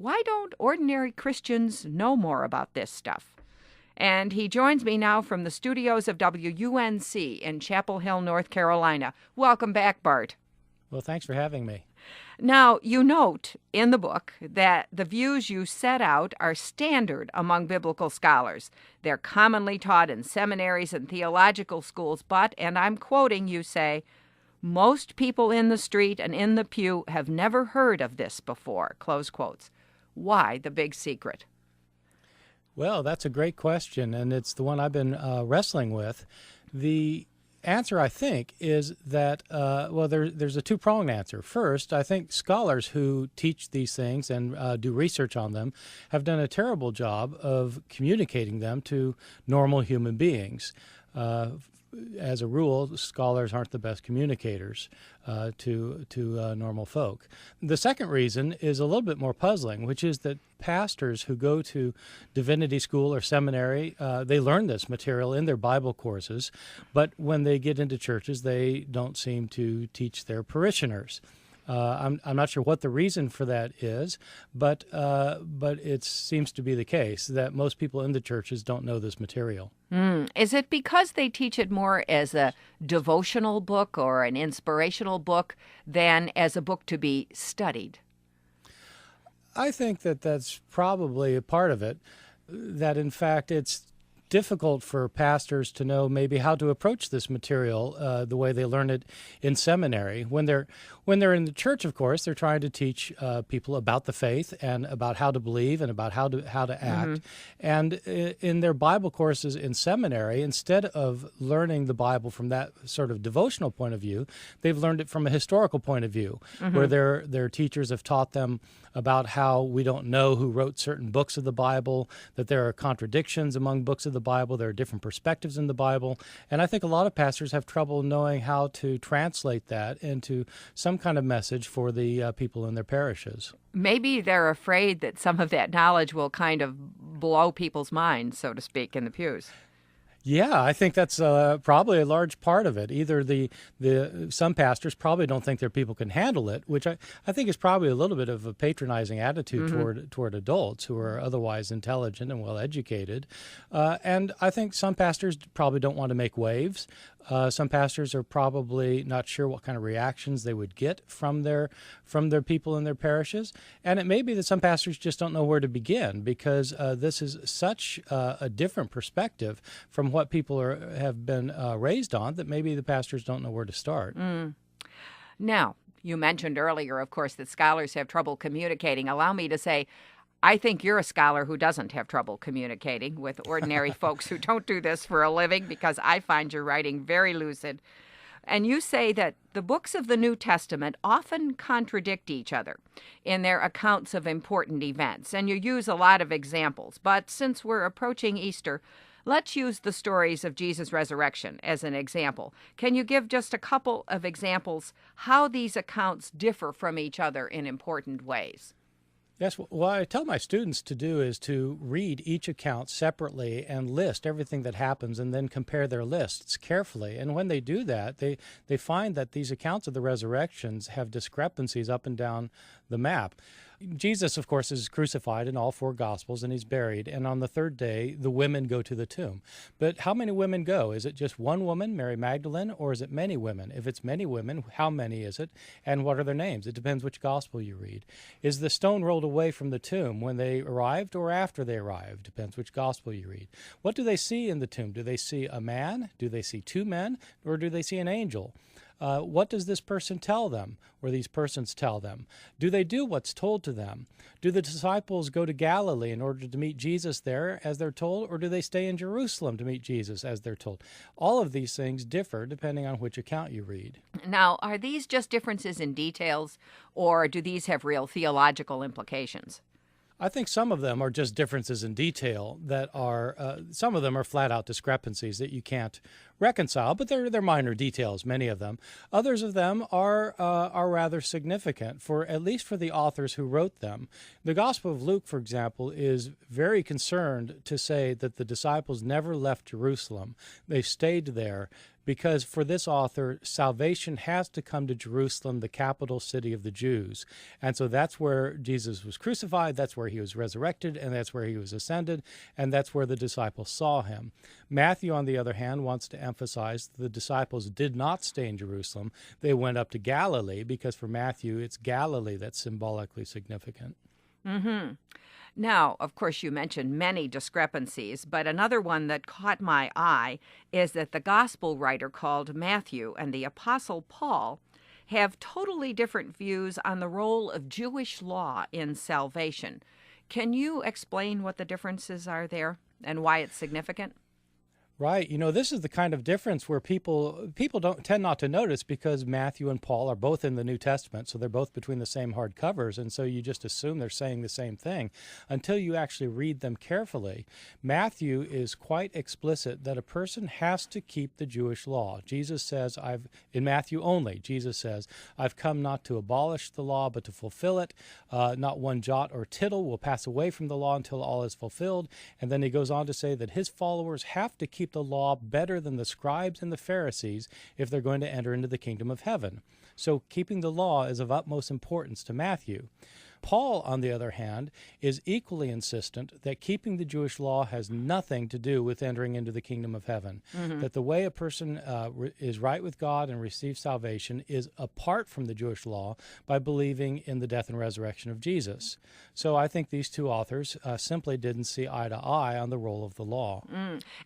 Why don't ordinary Christians know more about this stuff? And he joins me now from the studios of WUNC in Chapel Hill, North Carolina. Welcome back, Bart. Well, thanks for having me. Now, you note in the book that the views you set out are standard among biblical scholars. They're commonly taught in seminaries and theological schools, but, and I'm quoting, you say, most people in the street and in the pew have never heard of this before, close quotes. Why the big secret? Well, that's a great question, and it's the one I've been wrestling with. The answer, I think, is that, there's a two-pronged answer. First, I think scholars who teach these things and do research on them have done a terrible job of communicating them to normal human beings. As a rule, scholars aren't the best communicators to normal folk. The second reason is a little bit more puzzling, which is that pastors who go to divinity school or seminary, they learn this material in their Bible courses, but when they get into churches, they don't seem to teach their parishioners. I'm not sure what the reason for that is, but it seems to be the case that most people in the churches don't know this material. Is it because they teach it more as a devotional book or an inspirational book than as a book to be studied? I think that that's probably a part of it, that in fact it's difficult for pastors to know maybe how to approach this material the way they learn it in seminary. When they're in the church, of course, they're trying to teach people about the faith and about how to believe and about how to act. Mm-hmm. And in their Bible courses in seminary, instead of learning the Bible from that sort of devotional point of view, they've learned it from a historical point of view, mm-hmm. where their teachers have taught them about how we don't know who wrote certain books of the Bible, that there are contradictions among books of the Bible, there are different perspectives in the Bible, and I think a lot of pastors have trouble knowing how to translate that into some kind of message for the people in their parishes. Maybe they're afraid that some of that knowledge will kind of blow people's minds, so to speak, in the pews. Yeah, I think that's probably a large part of it. Either some pastors probably don't think their people can handle it, which I think is probably a little bit of a patronizing attitude mm-hmm. toward adults who are otherwise intelligent and well educated. And I think some pastors probably don't want to make waves. Some pastors are probably not sure what kind of reactions they would get from their people in their parishes. And it may be that some pastors just don't know where to begin because this is such a different perspective from what people have been raised on that maybe the pastors don't know where to start. Now, you mentioned earlier, of course, that scholars have trouble communicating. Allow me to say, I think you're a scholar who doesn't have trouble communicating with ordinary folks who don't do this for a living, because I find your writing very lucid. And you say that the books of the New Testament often contradict each other in their accounts of important events, and you use a lot of examples. But since we're approaching Easter, let's use the stories of Jesus' resurrection as an example. Can you give just a couple of examples how these accounts differ from each other in important ways? Yes, what I tell my students to do is to read each account separately and list everything that happens and then compare their lists carefully. And when they do that, they find that these accounts of the resurrections have discrepancies up and down the map. Jesus, of course, is crucified in all four Gospels, and he's buried. And on the third day, the women go to the tomb. But how many women go? Is it just one woman, Mary Magdalene, or is it many women? If it's many women, how many is it? And what are their names? It depends which Gospel you read. Is the stone rolled away from the tomb when they arrived or after they arrived? Depends which Gospel you read. What do they see in the tomb? Do they see a man? Do they see two men? Or do they see an angel? What does this person tell them, or these persons tell them? Do they do what's told to them? Do the disciples go to Galilee in order to meet Jesus there, as they're told, or do they stay in Jerusalem to meet Jesus, as they're told? All of these things differ depending on which account you read. Now, are these just differences in details, or do these have real theological implications? I think some of them are just differences in detail that are, some of them are flat-out discrepancies that you can't reconcile, but they're minor details, many of them. Others of them are rather significant, at least for the authors who wrote them. The Gospel of Luke, for example, is very concerned to say that the disciples never left Jerusalem. They stayed there because for this author, salvation has to come to Jerusalem, the capital city of the Jews. And so that's where Jesus was crucified, that's where he was resurrected, and that's where he was ascended, and that's where the disciples saw him. Matthew, on the other hand, wants to emphasize the disciples did not stay in Jerusalem. They went up to Galilee, because for Matthew, it's Galilee that's symbolically significant. Mm-hmm. Now, of course, you mentioned many discrepancies, but another one that caught my eye is that the gospel writer called Matthew and the apostle Paul have totally different views on the role of Jewish law in salvation. Can you explain what the differences are there and why it's significant? Right. This is the kind of difference where people don't tend not to notice, because Matthew and Paul are both in the New Testament, so they're both between the same hard covers, and so you just assume they're saying the same thing until you actually read them carefully. Matthew is quite explicit that a person has to keep the Jewish law. Jesus says, in Matthew only, Jesus says, I've come not to abolish the law, but to fulfill it. Not one jot or tittle will pass away from the law until all is fulfilled. And then he goes on to say that his followers have to keep the law better than the scribes and the Pharisees if they're going to enter into the kingdom of heaven. So keeping the law is of utmost importance to Matthew. Paul, on the other hand, is equally insistent that keeping the Jewish law has nothing to do with entering into the kingdom of heaven, that the way a person is right with God and receives salvation is apart from the Jewish law by believing in the death and resurrection of Jesus. So I think these two authors simply didn't see eye to eye on the role of the law.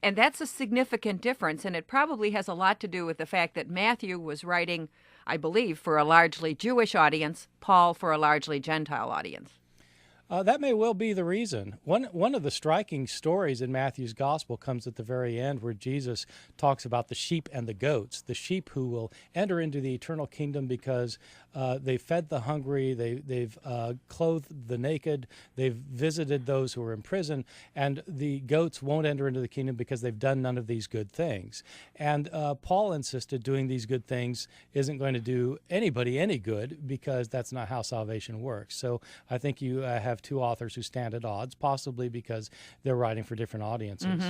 And that's a significant difference, and it probably has a lot to do with the fact that Matthew was writing, I believe, for a largely Jewish audience, Paul for a largely Gentile audience. That may well be the reason. One of the striking stories in Matthew's gospel comes at the very end, where Jesus talks about the sheep and the goats, the sheep who will enter into the eternal kingdom because they fed the hungry, they've clothed the naked, they've visited those who are in prison, and the goats won't enter into the kingdom because they've done none of these good things. And Paul insisted doing these good things isn't going to do anybody any good, because that's not how salvation works. So I think you have two authors who stand at odds, possibly because they're writing for different audiences.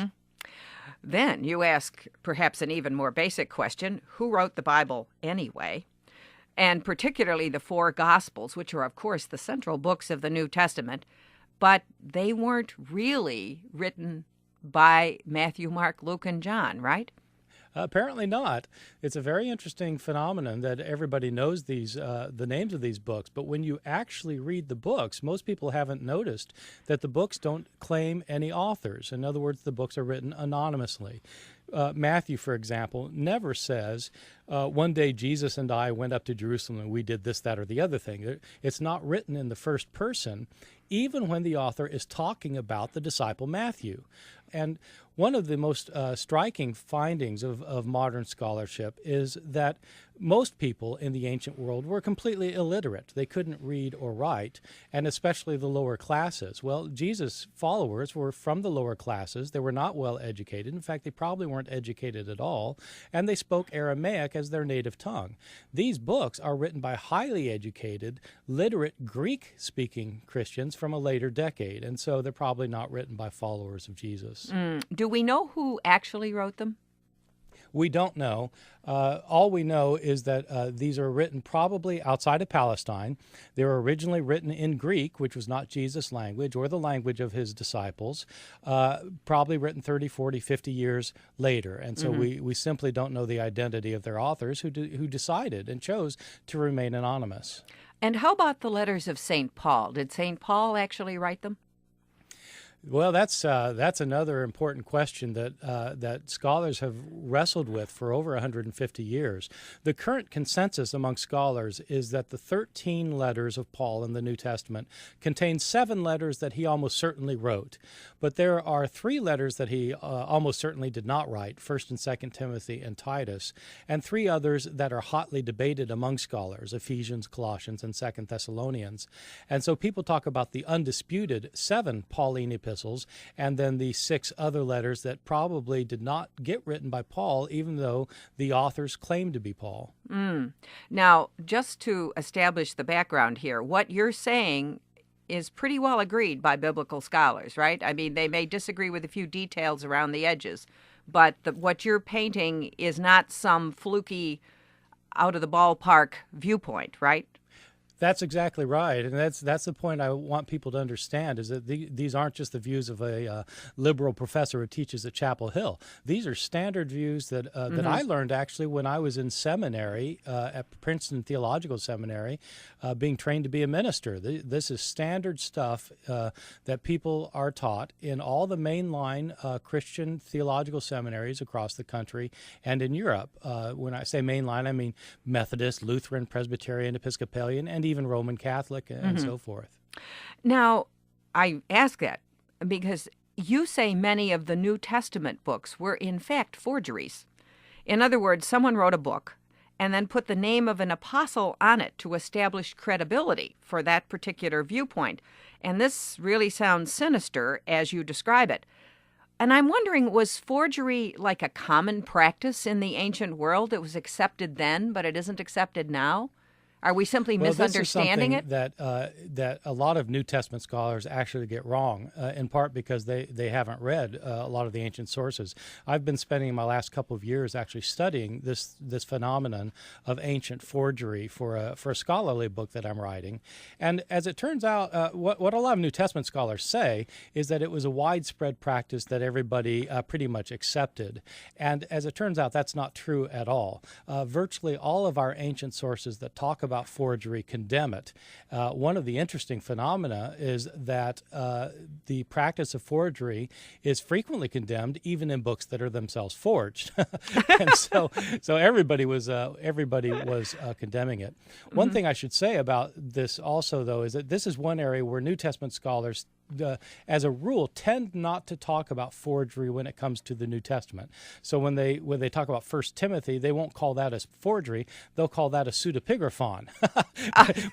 Then you ask perhaps an even more basic question: who wrote the Bible anyway? And particularly the four Gospels, which are, of course, the central books of the New Testament, but they weren't really written by Matthew, Mark, Luke, and John, right? Apparently not. It's a very interesting phenomenon that everybody knows the names of these books, but when you actually read the books, most people haven't noticed that the books don't claim any authors. In other words, the books are written anonymously. Matthew, for example, never says, one day Jesus and I went up to Jerusalem and we did this, that, or the other thing. It's not written in the first person, even when the author is talking about the disciple Matthew. And one of the most striking findings of modern scholarship is that most people in the ancient world were completely illiterate. They couldn't read or write, and especially the lower classes. Well, Jesus' followers were from the lower classes. They were not well educated. In fact, they probably weren't educated at all, and they spoke Aramaic as their native tongue. These books are written by highly educated, literate Greek-speaking Christians from a later decade, and so they're probably not written by followers of Jesus. Do we know who actually wrote them? We don't know. All we know is that these are written probably outside of Palestine. They were originally written in Greek, which was not Jesus' language or the language of his disciples, probably written 30, 40, 50 years later. And so we simply don't know the identity of their authors who decided and chose to remain anonymous. And how about the letters of St. Paul? Did St. Paul actually write them? Well, that's another important question that scholars have wrestled with for over 150 years. The current consensus among scholars is that the 13 letters of Paul in the New Testament contain 7 letters that he almost certainly wrote. But there are 3 letters that he almost certainly did not write, 1st and 2nd Timothy and Titus, and 3 others that are hotly debated among scholars, Ephesians, Colossians, and 2nd Thessalonians. And so people talk about the undisputed 7 Pauline epistles, and then the 6 other letters that probably did not get written by Paul, even though the authors claimed to be Paul. Now, just to establish the background here, what you're saying is pretty well agreed by biblical scholars, right? I mean, they may disagree with a few details around the edges, but what you're painting is not some fluky, out of the ballpark viewpoint, right? That's exactly right, and that's the point I want people to understand, is that these aren't just the views of a liberal professor who teaches at Chapel Hill. These are standard views that that I learned actually when I was in seminary at Princeton Theological Seminary, being trained to be a minister. This is standard stuff that people are taught in all the mainline Christian theological seminaries across the country and in Europe. When I say mainline, I mean Methodist, Lutheran, Presbyterian, Episcopalian, and even Roman Catholic and so forth. Now, I ask that because you say many of the New Testament books were in fact forgeries. In other words, someone wrote a book and then put the name of an apostle on it to establish credibility for that particular viewpoint. And this really sounds sinister as you describe it. And I'm wondering, was forgery like a common practice in the ancient world? It was accepted then, but it isn't accepted now? Are we simply misunderstanding it? That a lot of New Testament scholars actually get wrong, in part because they haven't read a lot of the ancient sources. I've been spending my last couple of years actually studying this phenomenon of ancient forgery for a scholarly book that I'm writing. And as it turns out, what a lot of New Testament scholars say is that it was a widespread practice that everybody pretty much accepted. And as it turns out, that's not true at all. Virtually all of our ancient sources that talk about forgery condemn it. One of the interesting phenomena is that the practice of forgery is frequently condemned even in books that are themselves forged. And so everybody was condemning it. One thing I should say about this also, though, is that this is one area where New Testament scholars as a rule, tend not to talk about forgery when it comes to the New Testament. So when they talk about 1 Timothy, they won't call that a forgery. They'll call that a pseudepigraphon,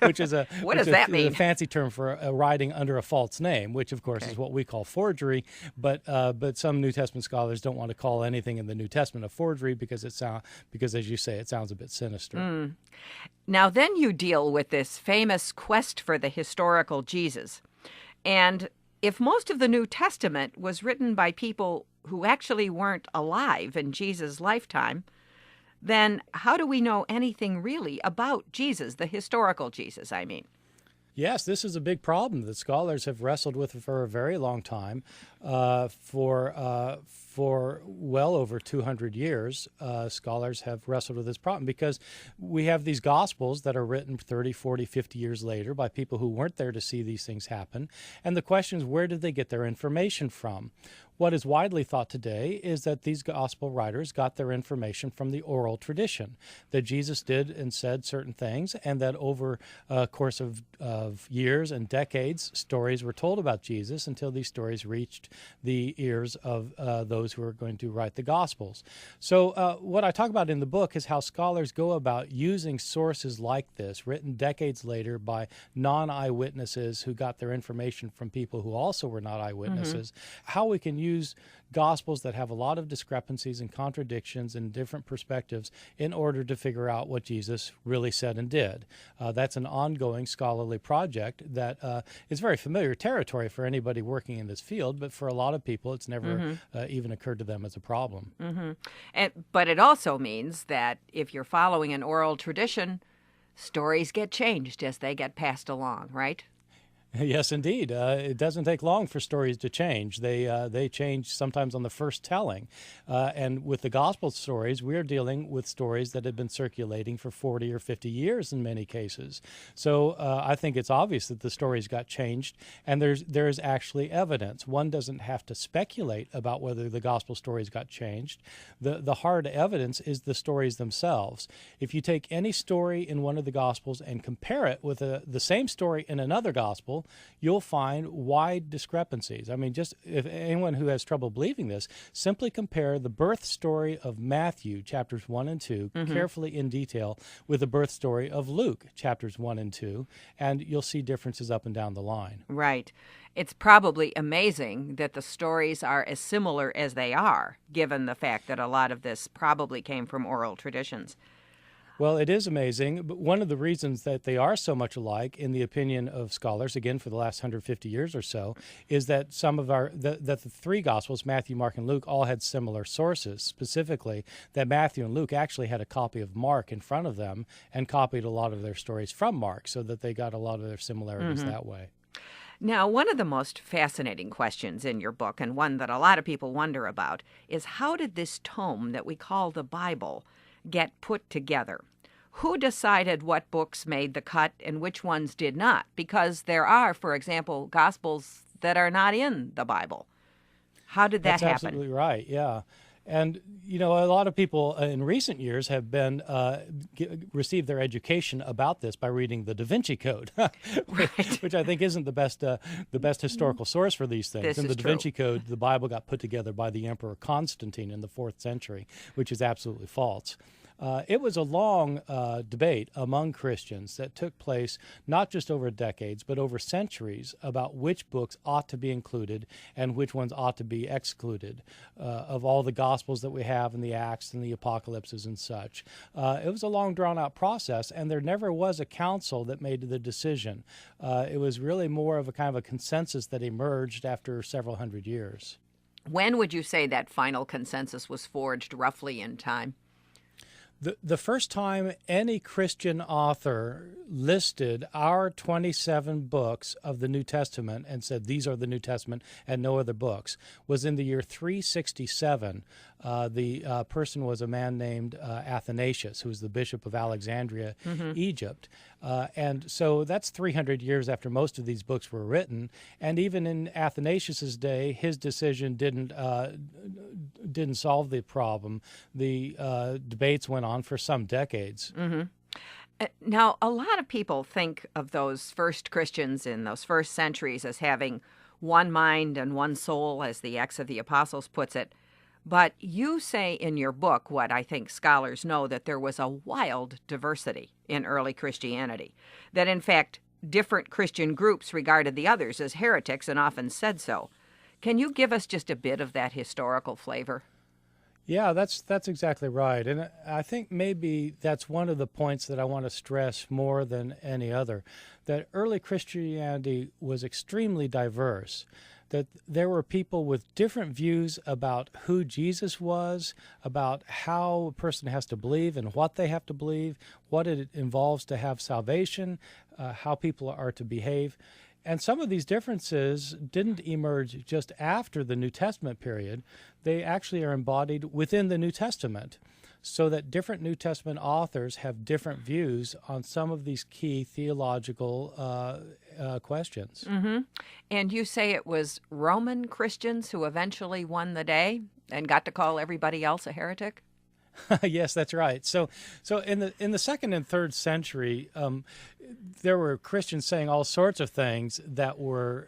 which is a fancy term for writing under a false name, which of course is what we call forgery. But some New Testament scholars don't want to call anything in the New Testament a forgery because as you say, it sounds a bit sinister. Now then you deal with this famous quest for the historical Jesus. And if most of the New Testament was written by people who actually weren't alive in Jesus' lifetime, then how do we know anything really about Jesus, the historical Jesus, I mean? Yes, this is a big problem that scholars have wrestled with for a very long time. For well over 200 years, scholars have wrestled with this problem because we have these Gospels that are written 30, 40, 50 years later by people who weren't there to see these things happen. And the question is, where did they get their information from? What is widely thought today is that these gospel writers got their information from the oral tradition, that Jesus did and said certain things, and that over a course of years and decades, stories were told about Jesus until these stories reached the ears of those who are going to write the Gospels. So what I talk about in the book is how scholars go about using sources like this, written decades later by non-eyewitnesses who got their information from people who also were not eyewitnesses, how we can use Gospels that have a lot of discrepancies and contradictions and different perspectives in order to figure out what Jesus really said and did. That's an ongoing scholarly project that is very familiar territory for anybody working in this field, but for a lot of people it's never even occurred to them as a problem. But it also means that if you're following an oral tradition, stories get changed as they get passed along, right? Yes, indeed. It doesn't take long for stories to change. They change sometimes on the first telling. And with the gospel stories, we're dealing with stories that have been circulating for 40 or 50 years in many cases. So I think it's obvious that the stories got changed, and there is actually evidence. One doesn't have to speculate about whether the gospel stories got changed. The hard evidence is the stories themselves. If you take any story in one of the gospels and compare it with the same story in another gospel, you'll find wide discrepancies. I mean, just if anyone who has trouble believing this, simply compare the birth story of Matthew, chapters 1 and 2, carefully in detail, with the birth story of Luke, chapters 1 and 2, and you'll see differences up and down the line. Right. It's probably amazing that the stories are as similar as they are, given the fact that a lot of this probably came from oral traditions. Well, it is amazing, but one of the reasons that they are so much alike, in the opinion of scholars, again for the last 150 years or so, is that the three Gospels, Matthew, Mark, and Luke, all had similar sources. Specifically, that Matthew and Luke actually had a copy of Mark in front of them and copied a lot of their stories from Mark, so that they got a lot of their similarities that way. Now, one of the most fascinating questions in your book, and one that a lot of people wonder about, is how did this tome that we call the Bible get put together? Who decided what books made the cut and which ones did not? Because there are, for example, Gospels that are not in the Bible. How did that happen? That's absolutely right, yeah. And, a lot of people in recent years have been received their education about this by reading the Da Vinci Code, which I think isn't the best historical source for these things. In the Da Vinci Code, the Bible got put together by the Emperor Constantine in the 4th century, which is absolutely false. It was a long debate among Christians that took place not just over decades, but over centuries about which books ought to be included and which ones ought to be excluded of all the Gospels that we have and the Acts and the Apocalypses and such. It was a long, drawn-out process, and there never was a council that made the decision. It was really more of a kind of a consensus that emerged after several hundred years. When would you say that final consensus was forged, roughly in time? The first time any Christian author listed our 27 books of the New Testament and said these are the New Testament and no other books was in the year 367. The person was a man named Athanasius, who was the bishop of Alexandria, Egypt. And so that's 300 years after most of these books were written. And even in Athanasius's day, his decision didn't solve the problem. The debates went on for some decades. Now, a lot of people think of those first Christians in those first centuries as having one mind and one soul, as the Acts of the Apostles puts it. But you say in your book, what I think scholars know, that there was a wild diversity in early Christianity, that in fact different Christian groups regarded the others as heretics and often said so. Can you give us just a bit of that historical flavor? Yeah, that's exactly right. And I think maybe that's one of the points that I want to stress more than any other, that early Christianity was extremely diverse, that there were people with different views about who Jesus was, about how a person has to believe and what they have to believe, what it involves to have salvation, how people are to behave. And some of these differences didn't emerge just after the New Testament period. They actually are embodied within the New Testament, so that different New Testament authors have different views on some of these key theological questions. And you say it was Roman Christians who eventually won the day and got to call everybody else a heretic? Yes, that's right. So in the 2nd and 3rd century, there were Christians saying all sorts of things that were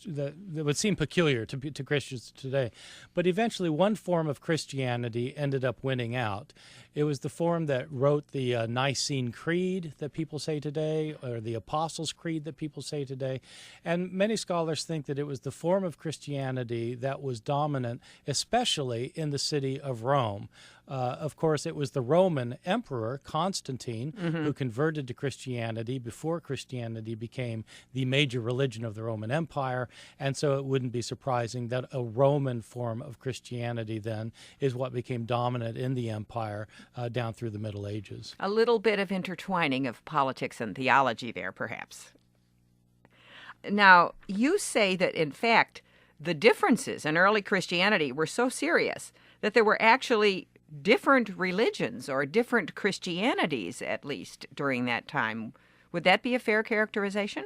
that would seem peculiar to Christians today. But eventually, one form of Christianity ended up winning out. It was the form that wrote the Nicene Creed that people say today, or the Apostles' Creed that people say today. And many scholars think that it was the form of Christianity that was dominant, especially in the city of Rome. Of course, it was the Roman Emperor, Constantine, who converted to Christianity before Christianity became the major religion of the Roman Empire. And so it wouldn't be surprising that a Roman form of Christianity then is what became dominant in the empire down through the Middle Ages. A little bit of intertwining of politics and theology there, perhaps. Now, you say that, in fact, the differences in early Christianity were so serious that there were actually different religions, or different Christianities, at least, during that time. Would that be a fair characterization?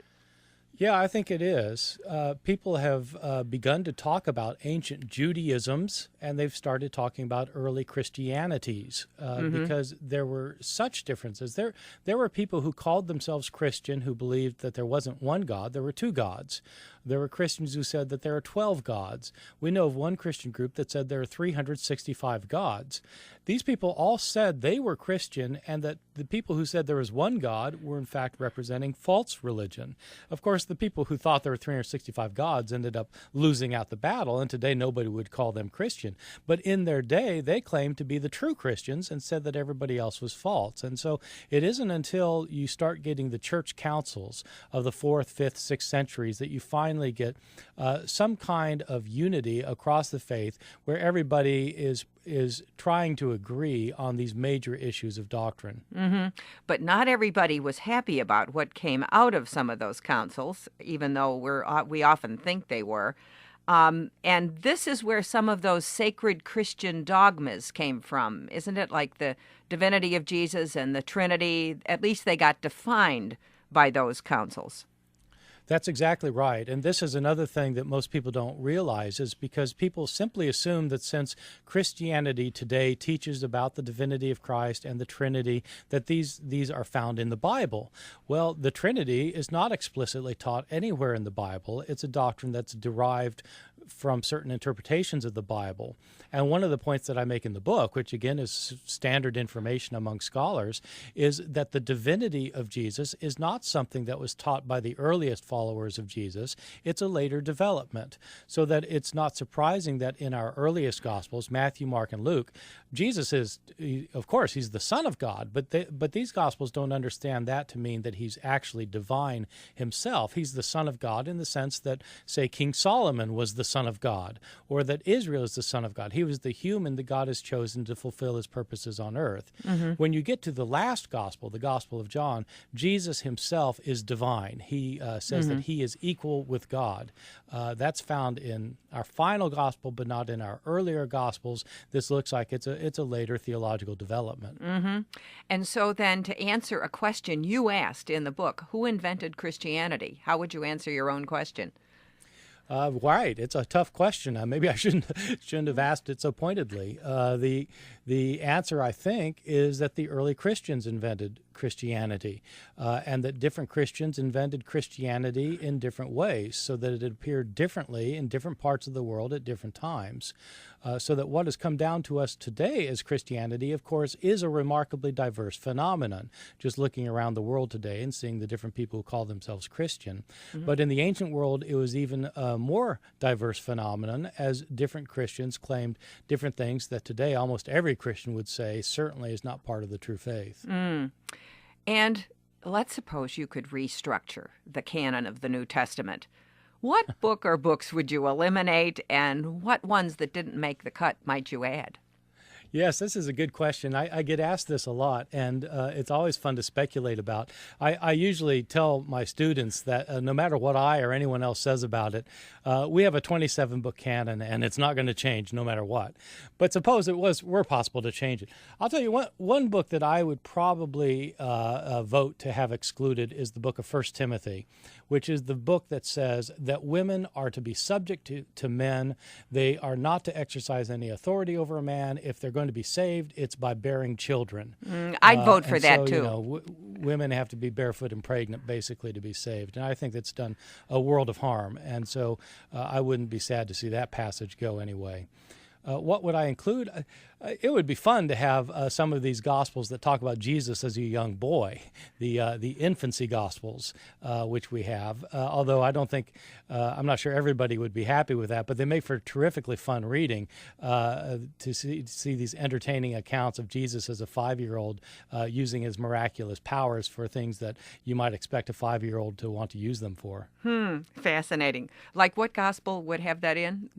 Yeah, I think it is. People have begun to talk about ancient Judaisms, and they've started talking about early Christianities because there were such differences. There were people who called themselves Christian who believed that there wasn't one God, there were two gods. There were Christians who said that there are 12 gods. We know of one Christian group that said there are 365 gods. these people all said they were Christian, and that the people who said there was one God were in fact representing false religion. Of course, the people who thought there were 365 gods ended up losing out the battle, and today nobody would call them Christian. But in their day, they claimed to be the true Christians and said that everybody else was false. And so it isn't until you start getting the church councils of the 4th, 5th, 6th centuries that you finally get some kind of unity across the faith where everybody is trying to agree on these major issues of doctrine. Mm-hmm. But not everybody was happy about what came out of some of those councils, even though we often think they were. And this is where some of those sacred Christian dogmas came from, isn't it? Like the divinity of Jesus and the Trinity, at least they got defined by those councils. That's exactly right. And this is another thing that most people don't realize, is because people simply assume that since Christianity today teaches about the divinity of Christ and the Trinity, that these are found in the Bible. Well, the Trinity is not explicitly taught anywhere in the Bible. It's a doctrine that's derived from certain interpretations of the Bible. And one of the points that I make in the book, which again is standard information among scholars, is that the divinity of Jesus is not something that was taught by the earliest followers of Jesus. It's a later development. So that it's not surprising that in our earliest Gospels, Matthew, Mark, and Luke, Jesus is, of course, he's the Son of God, but these Gospels don't understand that to mean that he's actually divine himself. He's the Son of God in the sense that, say, King Solomon was the Son of God, or that Israel is the Son of God. He was the human that God has chosen to fulfill his purposes on earth. Mm-hmm. When you get to the last Gospel, the Gospel of John, Jesus himself is divine. He says that he is equal with God. That's found in our final Gospel, but not in our earlier Gospels. This looks like it's a later theological development. Mm-hmm. And so then, to answer a question you asked in the book, who invented Christianity? How would you answer your own question? Right. It's a tough question. Maybe I shouldn't have asked it so pointedly. The answer, I think, is that the early Christians invented Christianity, and that different Christians invented Christianity in different ways, so that it appeared differently in different parts of the world at different times. So that what has come down to us today as Christianity, of course, is a remarkably diverse phenomenon, just looking around the world today and seeing the different people who call themselves Christian. Mm-hmm. But in the ancient world, it was even a more diverse phenomenon, as different Christians claimed different things that today almost every Christian would say certainly is not part of the true faith. Mm. And let's suppose you could restructure the canon of the New Testament. What book or books would you eliminate, and what ones that didn't make the cut might you add? Yes, this is a good question. I get asked this a lot, and it's always fun to speculate about. I usually tell my students that no matter what I or anyone else says about it, we have a 27-book canon, and it's not going to change no matter what. But suppose it were possible to change it. I'll tell you one book that I would probably vote to have excluded is the book of 1 Timothy, which is the book that says that women are to be subject to men. They are not to exercise any authority over a man. If they're going to be saved, it's by bearing children. I'd vote for that, too. You know, women have to be barefoot and pregnant, basically, to be saved. And I think that's done a world of harm. And so I wouldn't be sad to see that passage go anyway. What would I include? It would be fun to have some of these Gospels that talk about Jesus as a young boy, the infancy Gospels, which we have. Although I don't think, I'm not sure everybody would be happy with that, but they make for terrifically fun reading to see these entertaining accounts of Jesus as a 5-year-old using his miraculous powers for things that you might expect a 5-year-old to want to use them for. Fascinating. Like what Gospel would have that in?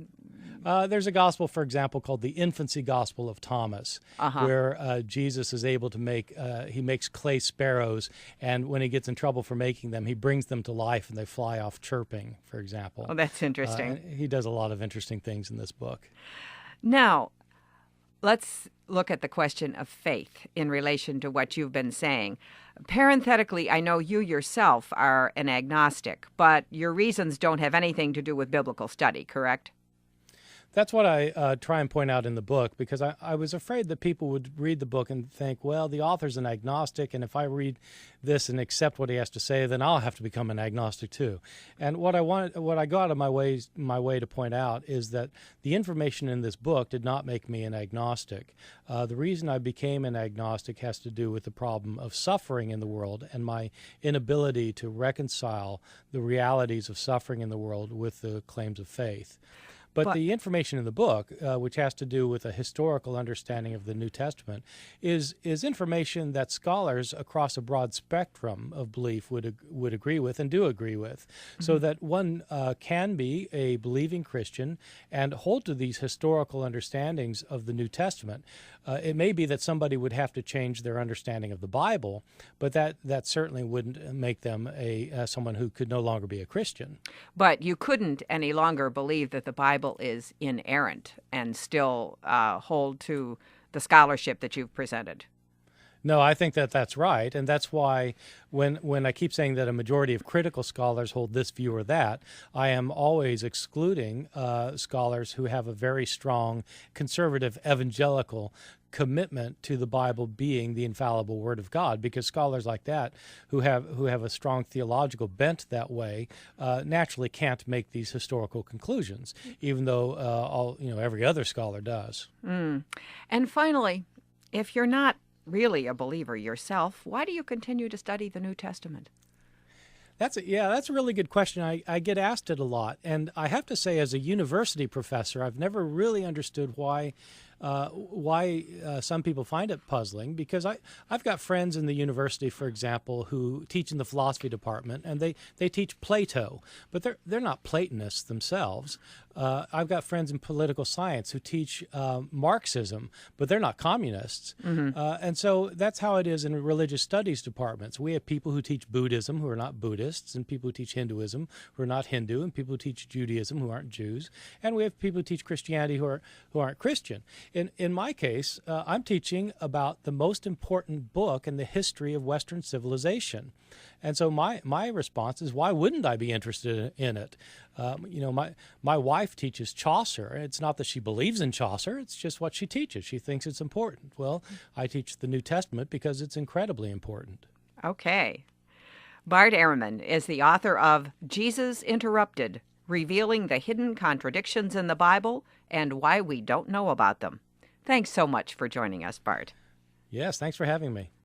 There's a gospel, for example, called the Infancy Gospel of Thomas, where Jesus is able to he makes clay sparrows, and when he gets in trouble for making them, he brings them to life and they fly off chirping, for example. Oh, that's interesting. He does a lot of interesting things in this book. Now, let's look at the question of faith in relation to what you've been saying. Parenthetically, I know you yourself are an agnostic, but your reasons don't have anything to do with biblical study, correct? That's what I try and point out in the book, because I was afraid that people would read the book and think, well, the author's an agnostic, and if I read this and accept what he has to say, then I'll have to become an agnostic too. And what I go out of my way to point out is that the information in this book did not make me an agnostic. The reason I became an agnostic has to do with the problem of suffering in the world and my inability to reconcile the realities of suffering in the world with the claims of faith. But the information in the book, which has to do with a historical understanding of the New Testament, is information that scholars across a broad spectrum of belief would agree with and do agree with, so that one can be a believing Christian and hold to these historical understandings of the New Testament. It may be that somebody would have to change their understanding of the Bible, but that certainly wouldn't make them someone who could no longer be a Christian. But you couldn't any longer believe that the Bible is inerrant and still hold to the scholarship that you've presented. No, I think that that's right, and that's why when I keep saying that a majority of critical scholars hold this view or that, I am always excluding scholars who have a very strong conservative evangelical commitment to the Bible being the infallible Word of God, because scholars like that who have a strong theological bent that way naturally can't make these historical conclusions, even though every other scholar does. And finally, if you're not really a believer yourself, why do you continue to study the New Testament? That's a really good question. I get asked it a lot, and I have to say, as a university professor, I've never really understood why some people find it puzzling, because I've got friends in the university, for example, who teach in the philosophy department, and they teach Plato, but they're not Platonists themselves. I've got friends in political science who teach Marxism, but they're not communists. And so that's how it is in religious studies departments. We have people who teach Buddhism who are not Buddhists, and people who teach Hinduism who are not Hindu, and people who teach Judaism who aren't Jews, and we have people who teach Christianity who aren't Christian. In my case, I'm teaching about the most important book in the history of Western civilization. And so my response is, why wouldn't I be interested in it? My wife teaches Chaucer. It's not that she believes in Chaucer, it's just what she teaches. She thinks it's important. Well, I teach the New Testament because it's incredibly important. Okay. Bart Ehrman is the author of Jesus Interrupted, Revealing the Hidden Contradictions in the Bible and Why We Don't Know About Them. Thanks so much for joining us, Bart. Yes, thanks for having me.